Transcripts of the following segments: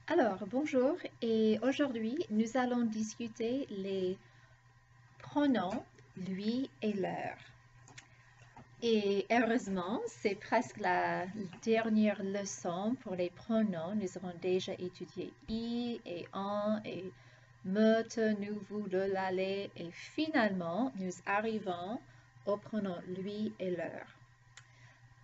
Alors, bonjour et aujourd'hui, nous allons discuter les pronoms lui et leur. Et heureusement, c'est presque la dernière leçon pour les pronoms. Nous avons déjà étudié i et en et me, te, nous, vous, le, la, les et finalement, nous arrivons aux pronoms lui et leur.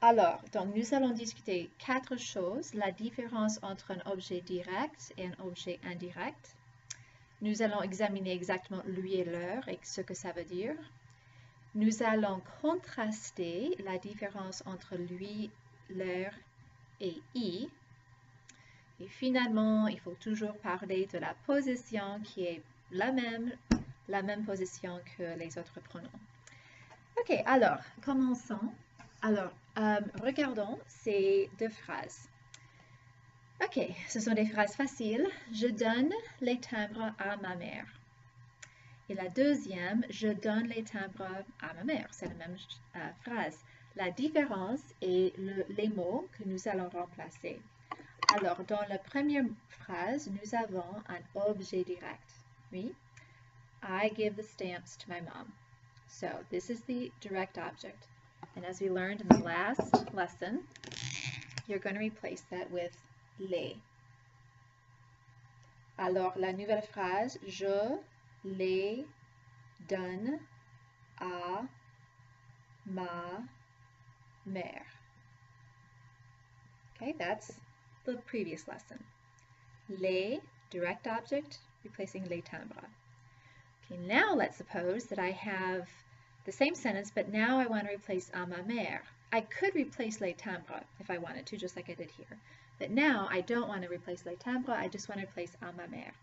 Alors, donc nous allons discuter quatre choses, la différence entre un objet direct et un objet indirect. Nous allons examiner exactement lui et leur et ce que ça veut dire. Nous allons contraster la différence entre lui, leur et i. Et finalement, il faut toujours parler de la position qui est la même position que les autres pronoms. Ok, alors, commençons. Alors, regardons ces deux phrases. Ok, ce sont des phrases faciles. Je donne les timbres à ma mère. Et la deuxième, je donne les timbres à ma mère. C'est la même phrase. La différence est les mots que nous allons remplacer. Alors, dans la première phrase, nous avons un objet direct. Oui. I give the stamps to my mom. So, this is the direct object. And as we learned in the last lesson, you're going to replace that with les. Alors, la nouvelle phrase, je les donne à ma mère. Okay, that's the previous lesson. Les, direct object, replacing les timbres. Okay, now let's suppose that I have the same sentence, but now I want to replace à ma mère. I could replace les timbres if I wanted to, just like I did here. But now I don't want to replace les timbres, I just want to replace à ma mère.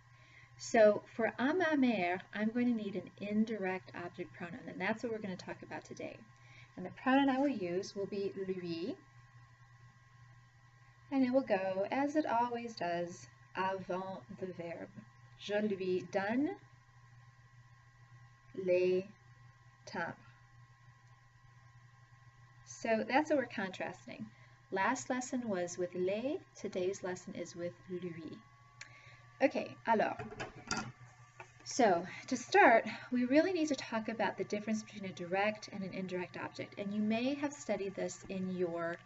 So for à ma mère, I'm going to need an indirect object pronoun, and that's what we're going to talk about today. And the pronoun I will use will be lui, and it will go, as it always does, avant the verb. Je lui donne les timbres. So that's what we're contrasting. Last lesson was with les, today's lesson is with lui. Okay, alors, so to start, we really need to talk about the difference between a direct and an indirect object, and you may have studied this in your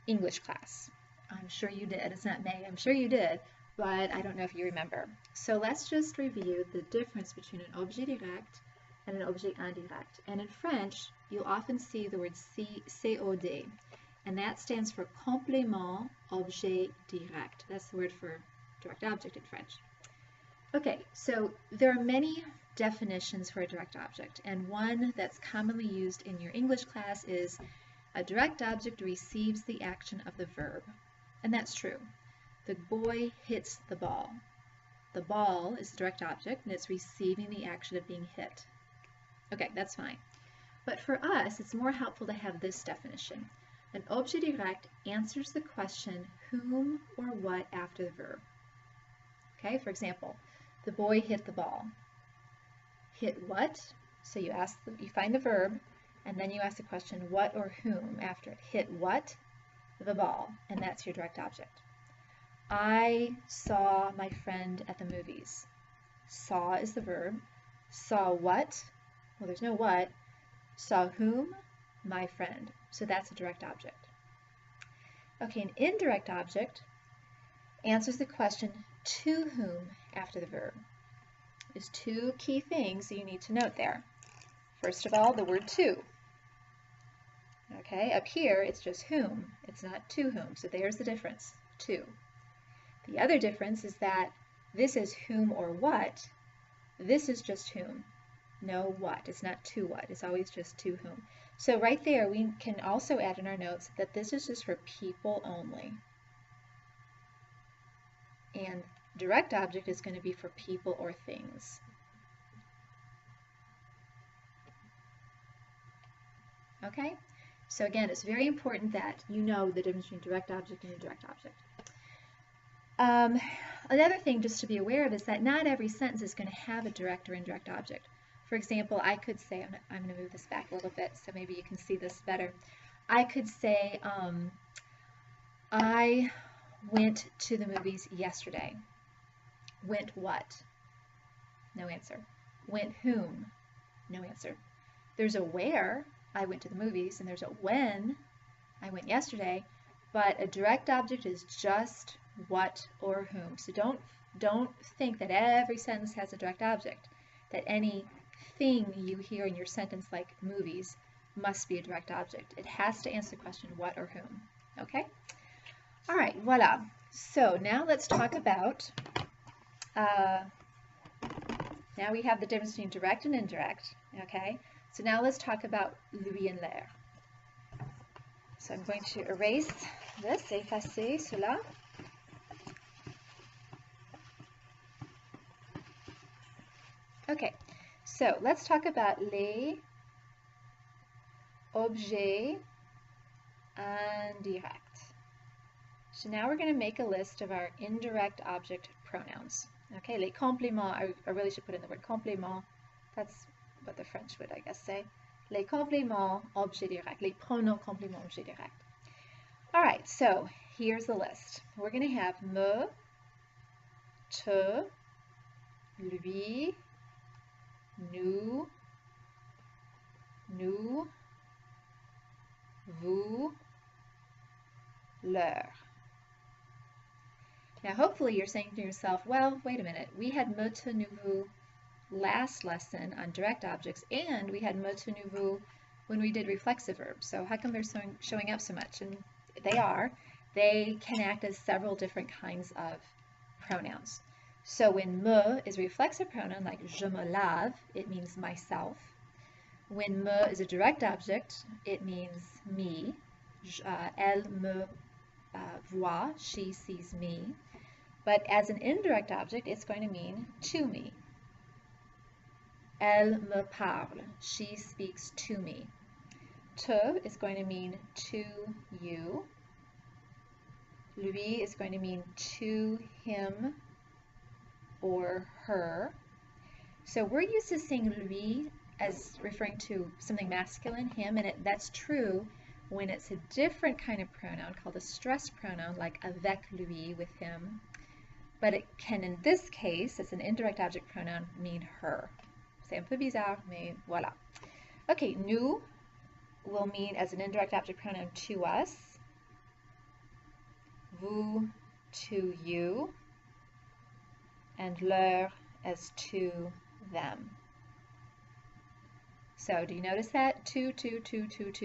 English class. I'm sure you did. It's not may, I'm sure you did, but I don't know if you remember. So let's just review the difference between an objet direct and an objet indirect. And in French, you'll often see the word COD, and that stands for complément objet direct. That's the word for direct object in French. Okay, so there are many definitions for a direct object, and one that's commonly used in your English class is a direct object receives the action of the verb. And that's true. The boy hits the ball. The ball is a direct object, and it's receiving the action of being hit. Okay, that's fine. But for us, it's more helpful to have this definition. An objet direct answers the question whom or what after the verb. Okay, for example, the boy hit the ball. Hit what? So you find the verb, and then you ask the question what or whom after it. Hit what? The ball, and that's your direct object. I saw my friend at the movies. Saw is the verb. Saw what? Well, there's no what. Saw whom? My friend. So that's a direct object. Okay, an indirect object answers the question to whom after the verb. There's two key things that you need to note there. First of all, the word to. Okay, up here it's just whom. It's not to whom, so there's the difference, to. The other difference is that this is whom or what. This is just whom. No what. It's not to what. It's always just to whom. So right there we can also add in our notes that this is just for people only. And direct object is going to be for people or things. Okay? So again, it's very important that you know the difference between direct object and indirect object. Another thing just to be aware of is that not every sentence is going to have a direct or indirect object. For example, I could say, I'm going to move this back a little bit so maybe you can see this better. I could say, I Went to the movies yesterday. Went what? No answer. Went whom? No answer. There's a where, I went to the movies, and there's a when, I went yesterday, but a direct object is just what or whom. So don't think that every sentence has a direct object, that any thing you hear in your sentence like movies must be a direct object. It has to answer the question what or whom. Okay? All right, voila. So now let's talk about, now we have the difference between direct and indirect, okay? So now let's talk about lui and leur. So I'm going to erase this, effacer cela. Okay, so let's talk about les objets indirects. So now we're going to make a list of our indirect object pronouns. Okay, les compléments, I really should put in the word complément. That's what the French would, I guess, say. Les compléments objets directs, les pronoms compléments objets directs. All right, so here's the list. We're going to have me, te, lui, nous, vous, leur. Now, hopefully you're saying to yourself, well, wait a minute, we had me, te, nous, vous last lesson on direct objects, and we had me, te, nous, vous when we did reflexive verbs. So how come they're showing up so much? And they can act as several different kinds of pronouns. So when me is a reflexive pronoun, like je me lave, it means myself. When me is a direct object, it means me. Elle me voit, she sees me. But as an indirect object, it's going to mean to me. Elle me parle, she speaks to me. Te is going to mean to you. Lui is going to mean to him or her. So we're used to seeing lui as referring to something masculine, him, and that's true when it's a different kind of pronoun called a stressed pronoun, like avec lui, with him. But it can, in this case, as an indirect object pronoun, mean her. C'est un peu bizarre, mais voilà. Okay, nous will mean as an indirect object pronoun to us, vous to you, and leur as to them. So do you notice that? To.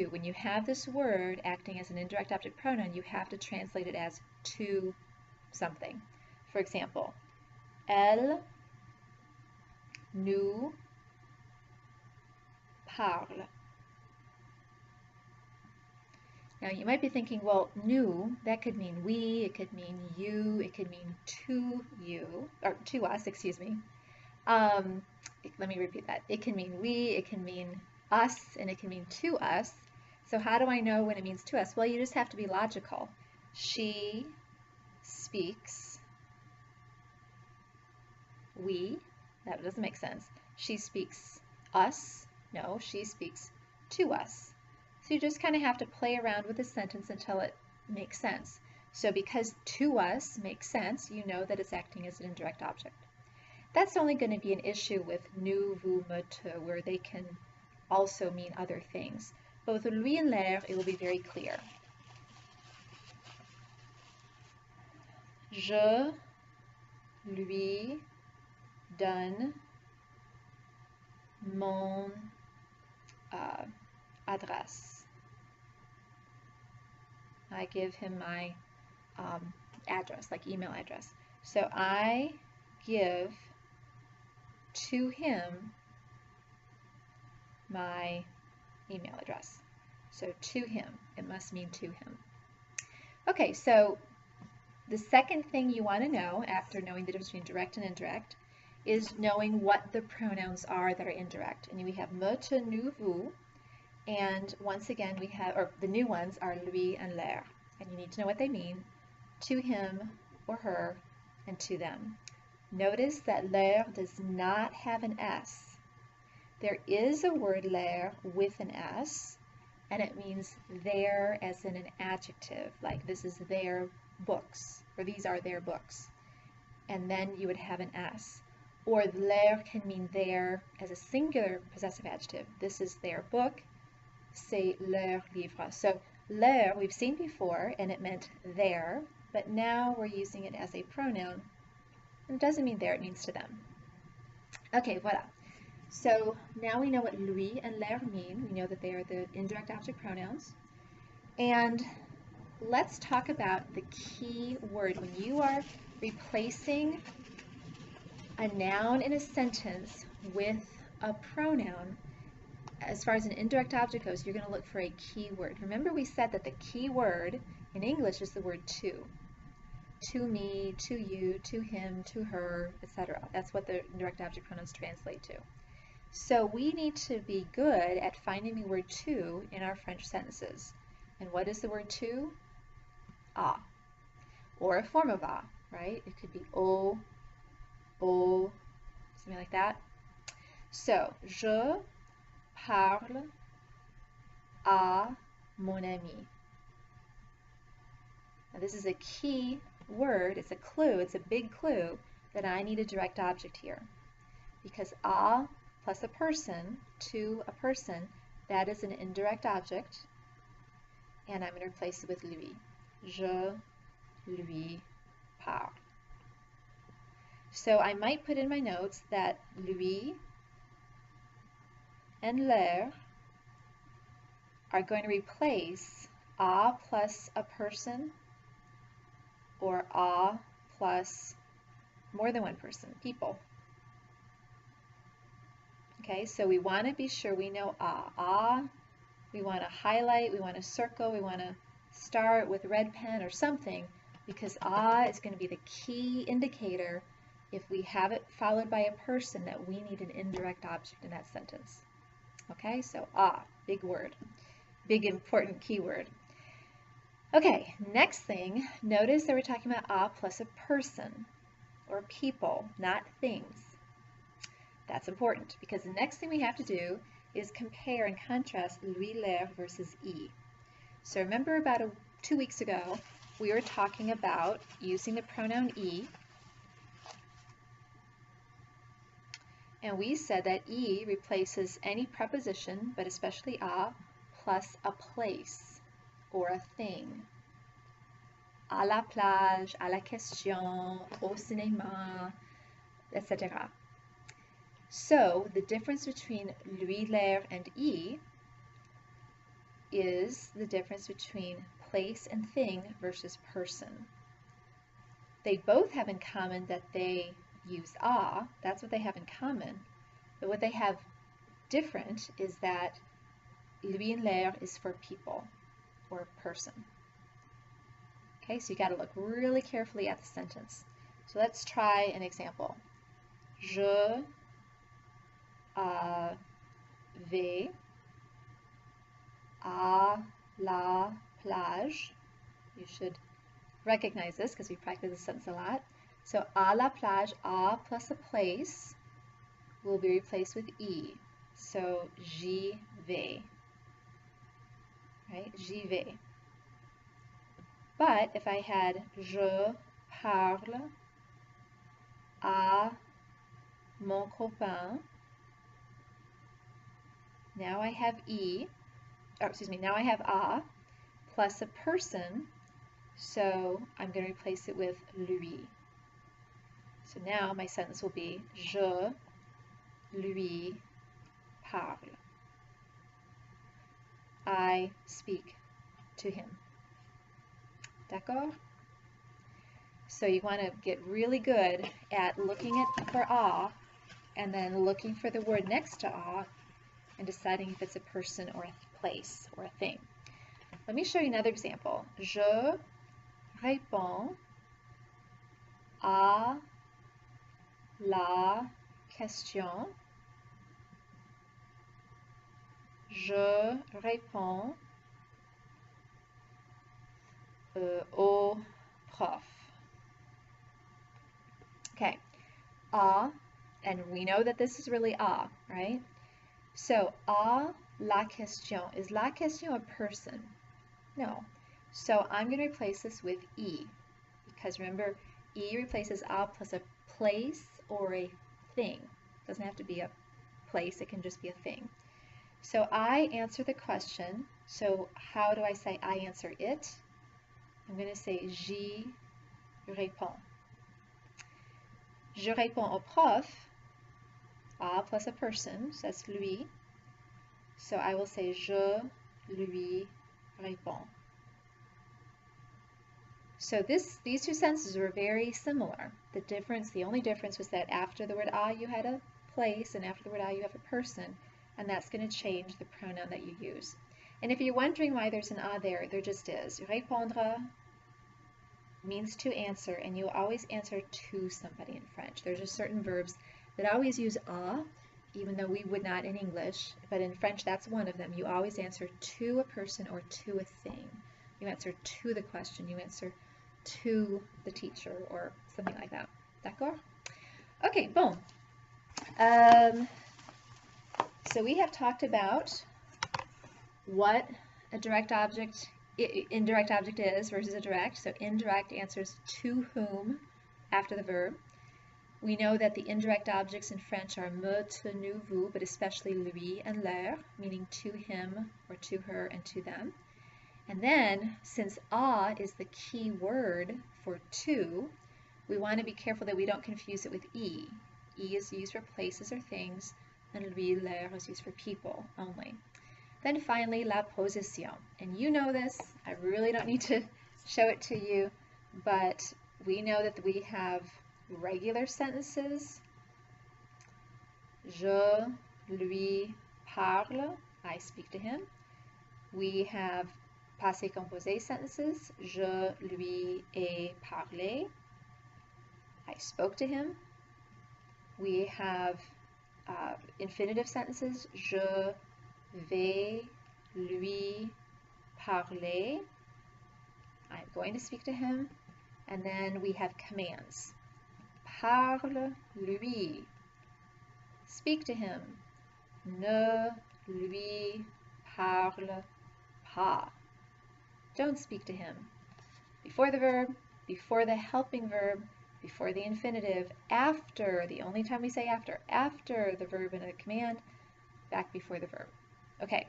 When you have this word acting as an indirect object pronoun, you have to translate it as to something. For example, elle nous parle. Now you might be thinking, well, nous, that could mean we, it could mean you, it could mean to you, or to us, excuse me. Let me repeat that. It can mean we, it can mean us, and it can mean to us. So how do I know when it means to us? Well, you just have to be logical. She speaks we, that doesn't make sense. She speaks us, no, she speaks to us. So you just kind of have to play around with the sentence until it makes sense. So because to us makes sense, you know that it's acting as an indirect object. That's only going to be an issue with nous, vous, me, te, where they can also mean other things. But with lui and leur, it will be very clear. Je lui donne mon adresse. I give him my address, like email address. So I give to him my email address. So to him, it must mean to him. Okay, so the second thing you want to know after knowing the difference between direct and indirect is knowing what the pronouns are that are indirect. And we have me, te, nous, vous. And once again, we have, or the new ones are lui and leur. And you need to know what they mean: to him or her, and to them. Notice that leur does not have an S. There is a word leur with an S, and it means their as in an adjective, like this is their books, or these are their books. And then you would have an S. Or leur can mean their as a singular possessive adjective. This is their book, c'est leur livre. So leur we've seen before and it meant their, but now we're using it as a pronoun. And it doesn't mean their, it means to them. Okay, voilà. So now we know what lui and leur mean. We know that they are the indirect object pronouns. And let's talk about the key word. When you are replacing a noun in a sentence with a pronoun, as far as an indirect object goes, you're going to look for a key word. Remember we said that the key word in English is the word to. To me, to you, to him, to her, etc. That's what the indirect object pronouns translate to. So we need to be good at finding the word to in our French sentences. And what is the word to? A. Or a form of a, right? It could be au, something like that. So, je parle à mon ami. Now this is a key word, it's a clue, it's a big clue that I need a direct object here. Because à plus a person, to a person, that is an indirect object, and I'm going to replace it with lui. Je lui parle. So I might put in my notes that lui and leur are going to replace a plus a person or a plus more than one person, people. Okay, so we want to be sure we know a. We want to highlight, we want to circle, we want to start with red pen or something, because a is going to be the key indicator if we have it followed by a person that we need an indirect object in that sentence. Okay, so a, big word, big important keyword. Okay, next thing, notice that we're talking about a plus a person or people, not things. That's important because the next thing we have to do is compare and contrast lui, leur versus e. So remember about 2 weeks ago, we were talking about using the pronoun e. And we said that e replaces any preposition, but especially a, plus a place or a thing. À la plage, à la question, au cinéma, etc. So the difference between lui, leur, and e is the difference between place and thing versus person. They both have in common that they use a, that's what they have in common, but what they have different is that lui and leur is for people or person. Okay, so you got to look really carefully at the sentence. So let's try an example. Je vais à la plage. You should recognize this because we practice this sentence a lot. So à la plage, a plus a place will be replaced with e. So j'y vais. Right? J'y vais. But if I had je parle à mon copain, now I have now I have a plus a person, so I'm going to replace it with lui. So now my sentence will be je lui parle. I speak to him. D'accord? So you want to get really good at looking for a and then looking for the word next to a and deciding if it's a person or a place or a thing. Let me show you another example. Je réponds à la question. Je réponds au prof. Okay, a, and we know that this is really a, right? So, à la question. Is la question a person? No. So I'm going to replace this with e. because remember, E replaces a plus a place or a thing. It doesn't have to be a place, it can just be a thing. So I answer the question. So how do I say I answer it? I'm going to say j'y réponds. Je réponds au prof. A plus a person, so that's lui. So I will say je lui réponds. So these two sentences were very similar. The only difference was that after the word a you had a place and after the word a you have a person, and that's going to change the pronoun that you use. And if you're wondering why there's an a there just is. Répondre means to answer, and you always answer to somebody in French. There's just certain verbs that always use a, even though we would not in English, but in French that's one of them. You always answer to a person or to a thing. You answer to the question, you answer to the teacher or something like that. D'accord? Okay, bon. So we have talked about what a direct object, indirect object is versus a direct. So indirect answers to whom after the verb. We know that the indirect objects in French are me, te, nous, vous, but especially lui and leur, meaning to him or to her and to them. And then, since a is the key word for to, we want to be careful that we don't confuse it with e. E is used for places or things, and lui, leur is used for people only. Then finally, la position. And you know this, I really don't need to show it to you, but we know that we have regular sentences. Je lui parle, I speak to him. We have passé composé sentences. Je lui ai parlé, I spoke to him. We have infinitive sentences. Je vais lui parler, I'm going to speak to him. And then we have commands. Parle lui, speak to him. Ne lui parle pas, don't speak to him. Before the verb, before the helping verb, before the infinitive, after, the only time we say after the verb in a command, back before the verb. Okay,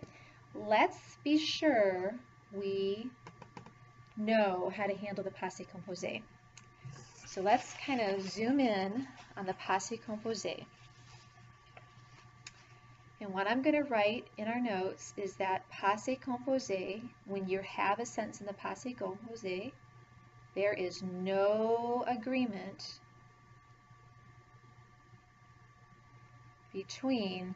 let's be sure we know how to handle the passé composé. So let's kind of zoom in on the passé composé. And what I'm going to write in our notes is that passé composé, when you have a sentence in the passé composé, there is no agreement between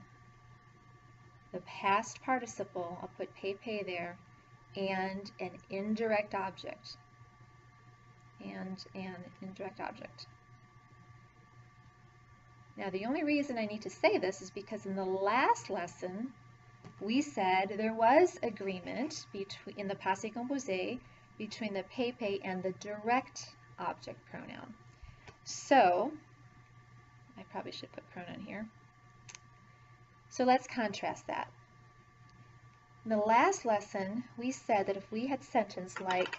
the past participle, I'll put pay there, and an indirect object. And an indirect object. Now the only reason I need to say this is because in the last lesson we said there was agreement between, in the passé composé, between the pay and the direct object pronoun. So I probably should put pronoun here. So let's contrast that. In the last lesson we said that if we had sentence like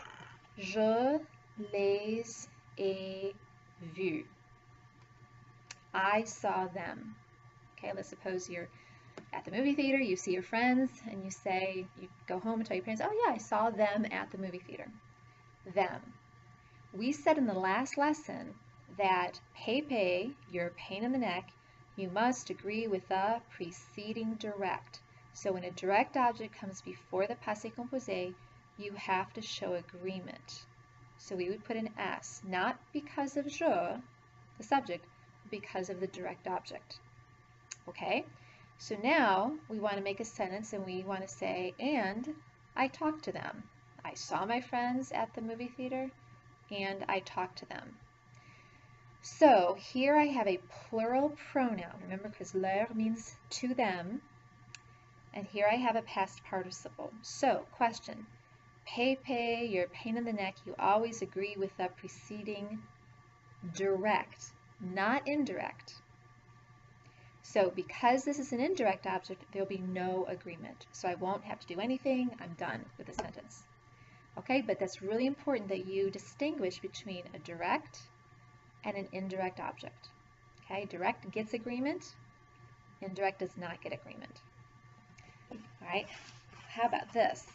je les ai vus, I saw them. Okay, let's suppose you're at the movie theater, you see your friends, and you say, you go home and tell your parents, oh yeah, I saw them at the movie theater. Them. We said in the last lesson that pay, you're a pain in the neck, you must agree with the preceding direct. So when a direct object comes before the passé composé, you have to show agreement. So we would put an S, not because of je, the subject, because of the direct object. Okay, so now we want to make a sentence and we want to say, and I talked to them. I saw my friends at the movie theater and I talked to them. So here I have a plural pronoun, remember, because leur means to them, and here I have a past participle. So question, pay, you're a pain in the neck, you always agree with the preceding direct, not indirect. So because this is an indirect object, there'll be no agreement. So I won't have to do anything, I'm done with the sentence. Okay, but that's really important that you distinguish between a direct and an indirect object. Okay, direct gets agreement, indirect does not get agreement. All right, how about this?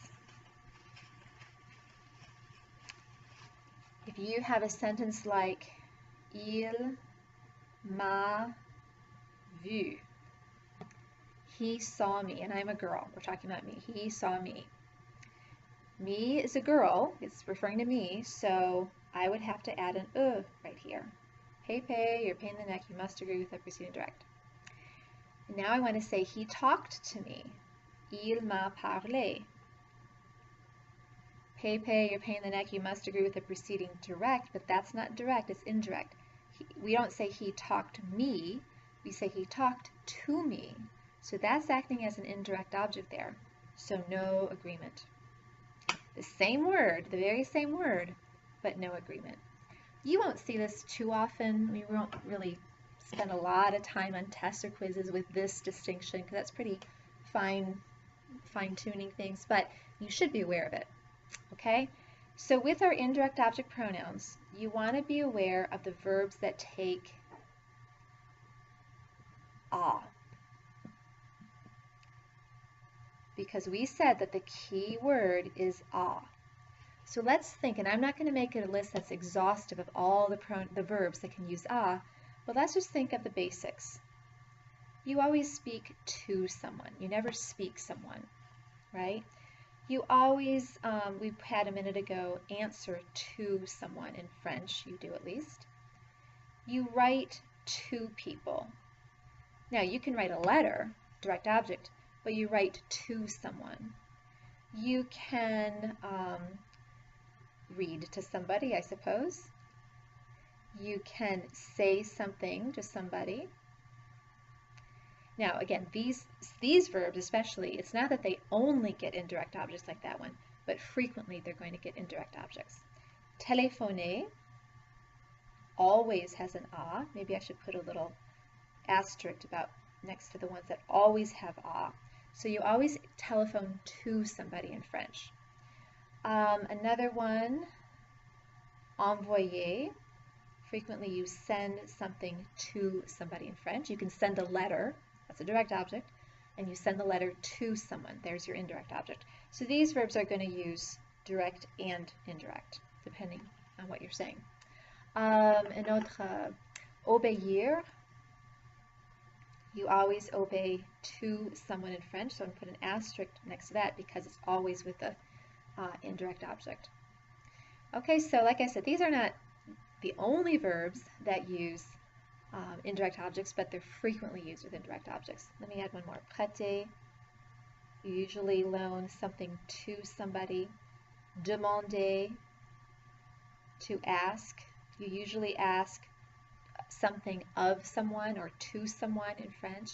If you have a sentence like il m'a vu, he saw me, and I'm a girl, we're talking about me, he saw me. Me is a girl, it's referring to me, so I would have to add an right here. Pei, you're a pain in the neck, you must agree with the preceding direct. Now I want to say he talked to me. Il m'a parlé. Pei, you're a pain in the neck, you must agree with the preceding direct, but that's not direct, it's indirect. We don't say he talked me, we say he talked to me. So that's acting as an indirect object there, so no agreement. The same word, the very same word, but no agreement. You won't see this too often. We won't really spend a lot of time on tests or quizzes with this distinction because that's pretty fine-tuning things, but you should be aware of it, okay? So with our indirect object pronouns, you want to be aware of the verbs that take a. Because we said that the key word is a. So let's think, and I'm not going to make it a list that's exhaustive of all the verbs that can use a, but let's just think of the basics. You always speak to someone. You never speak someone, right? You always, we had a minute ago, answer to someone in French. You do at least. You write to people. Now you can write a letter, direct object, but you write to someone. You can read to somebody, I suppose. You can say something to somebody. Now again, these verbs especially, it's not that they only get indirect objects like that one, but frequently they're going to get indirect objects. Téléphoner always has an a. Maybe I should put a little asterisk about next to the ones that always have a. So you always telephone to somebody in French. Another one, envoyer. Frequently you send something to somebody in French. You can send a letter, that's a direct object, and you send the letter to someone. There's your indirect object. So these verbs are going to use direct and indirect, depending on what you're saying. Un autre, obéir. You always obey to someone in French, so I'm going to put an asterisk next to that because it's always with the indirect object. Okay, so like I said, these are not the only verbs that use indirect objects, but they're frequently used with indirect objects. Let me add one more. Prêter, you usually loan something to somebody. Demander, to ask. You usually ask something of someone or to someone in French.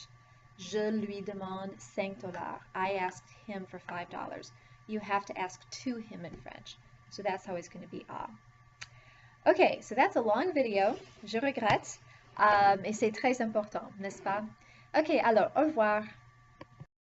Je lui demande $5. I asked him for $5. You have to ask to him in French. So that's always going to be a. Okay, so that's a long video. Je regrette. Et c'est très important, n'est-ce pas? Okay, alors, au revoir.